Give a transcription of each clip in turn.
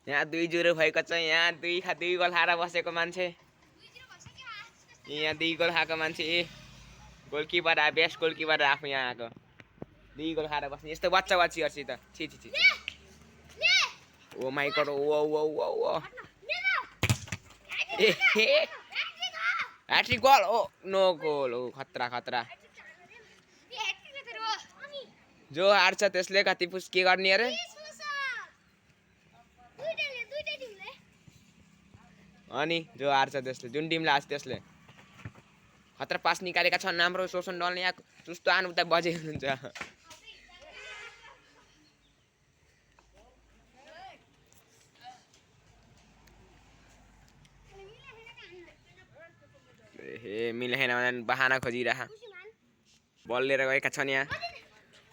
यहाँ 2-0 भएको छ। यहाँ 2 गोल खाएर बसेको मान्छे, यहाँ 2 गोल खाएको मान्छे गोलकिपर बेस्ट गोलकिपर आफू यहाँ आएको 2 गोल खाएर बस्ने यस्तो बच्चा बच्चीहरुसित छि छि छि ओ माइ गॉड ओ ओ ओ ओ a hat-trick goal oh no goal ओ खतरा खतरा जो हार्छ त्यसले कति पुस के गर्ने अरे अनि जो हार्छ त्यसले जुन टिमले हार्छ त्यसले खतरा पास निकालेका छन् हाम्रो शोषण दलले यहाँ चुस्तो आनु उता बजे हुन्छ ए मिलेन भने बहाना खोजिरहा बल लिएर गएका छन् यहाँ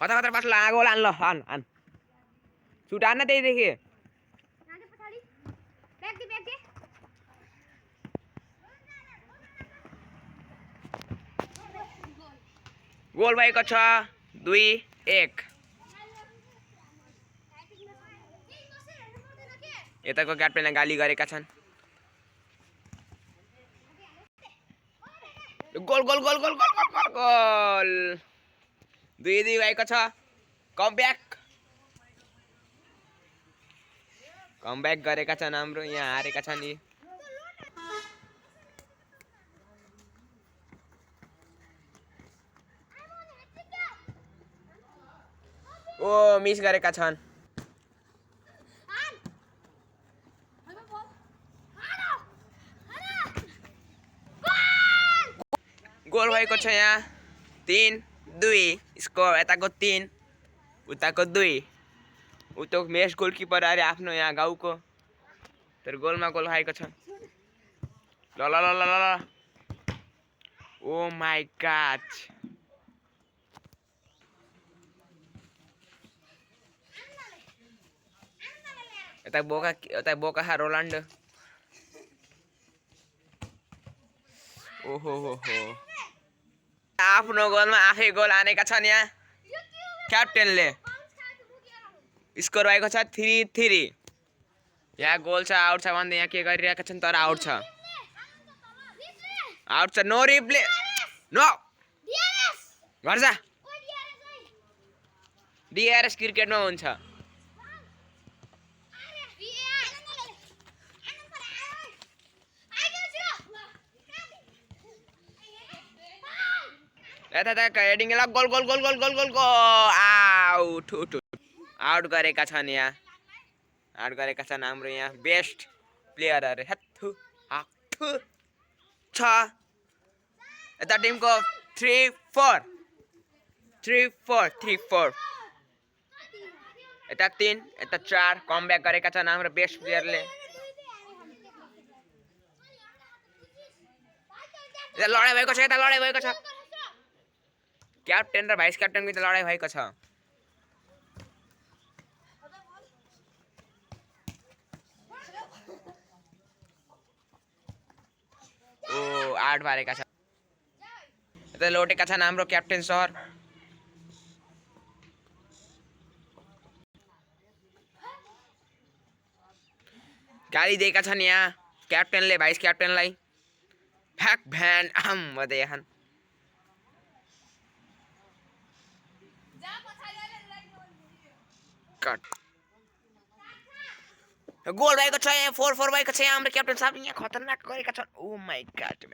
कता कता पास लागो लान ल आन सुट आन त्यही देखि गोल भएको छ 2-1 यताको क्याप्टेनले गाली गरेका छन् goal goal goal goal goal goal goal 2-2 भएको छ कमब्याक गरेका छन् हाम्रो यहाँ हारेका छन् नि ओ मिस गरेका छन् गोल भएको छ यहाँ 3-2 स्कोर यताको 3 उताको 2 उतो मेस गोलकिपर अरे आफ्नो यहाँ गाउँको तर गोलमा गोल खाएको छ ल ल ल ल ओ माइ गॉड यता बोका रोलान्डो ओहो हो हो आफ्नो गोलमा आफै गोल हानेका छन् यहाँ क्याप्टेनले स्कोर भएको छ 3-3 यहाँ गोल छ आउट छ भन्दै यहाँ के गरिरहेका छन् तर आउट छ नो रिप्ले नो घर जा डीआरएस क्रिकेटमा हुन्छ यता हेडिङ ल goal goal goal goal goal goal go out गरेका छन् यहाँ आउट गरेका छन् हाम्रो यहाँ बेस्ट प्लेयरहरु हत्थु हाथु छ यता टिमको 3-4 यता 3 यता 4 कमब्याक गरेका छन् हाम्रो बेस्ट प्लेयरले यता लडाई भएको छ क्याप्टेन र भाइस क्याप्टेनको त लडाई भएको छ ओ आठ बारेका छ यता लोटेका छन् हाम्रो क्याप्टेन सर गाली दिएका छन् यहाँ क्याप्टेनले भाइस क्याप्टेनलाई फ्याक भ्यान भन्दै यहाँ गोल भएको छ 4-4 भएको छ हाम्रो क्याप्टेन साहब यहाँ खतरनाक गरेका छन् ओ माइ गॉड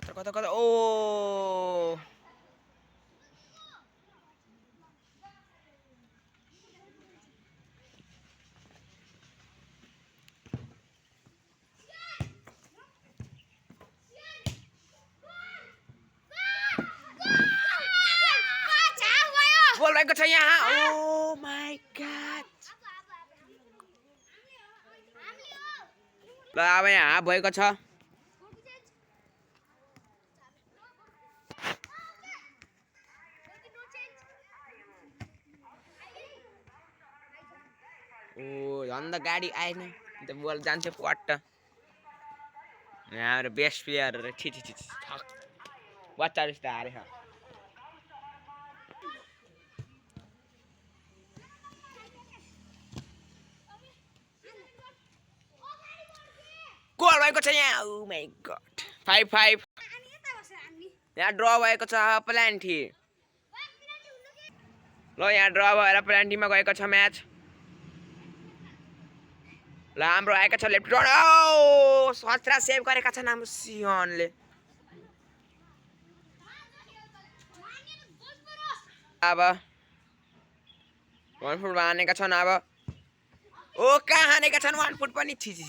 कता ओ गोल भएको छ यहाँ ओ माइ गॉड ल अब यहाँ हाफ भएको छ ओ झन् त गाडी आएन त बल जान्छ पट्ट यहाँ हाम्रो बेस्ट प्लेयर छि बच्चा जस्तो हारेछ गोल भएको छ यहाँ ओ माय गॉड 5-5 यहाँ ड्र भएको छ प्लान्टी ल यहाँ ड्र भएर प्लान्टीमा गएको छ म्याच ल हाम्रो आएका छ लेफ्ट ओ 17 सेभ गरेका छन् हाम्रो सियनले अब 1 फुट हानेका छन् अब ओ कहाँ हानेका छन् 1 फुट पनि छि छि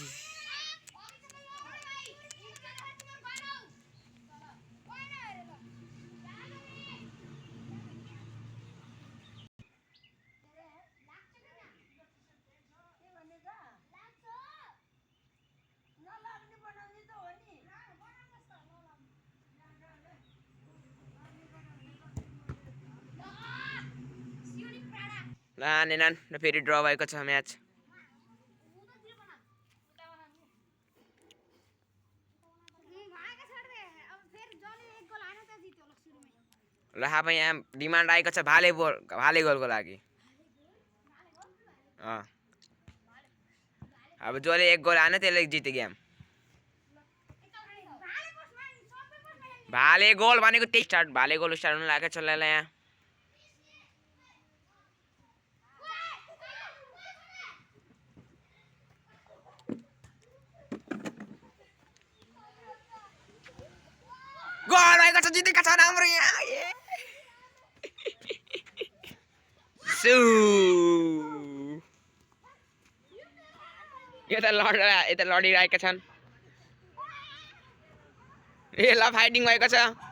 ल हानेनन् र फेरि ड्र भएको छ म्याच ल अब यहाँ डिमान्ड आएको छ भाले गोलको लागि अब जसले 1 गोल हान्यो त्यसले जित्यो गेम भाले गोल भनेको त्यही स्टार्ट भाले गोल स्टार्ट हुन लागेको छ ल यहाँ गोल भएको छ जितेका छन् हाम्रो यहाँ यता लडिरहेका छन् ए ल फाइटिङ भएको छ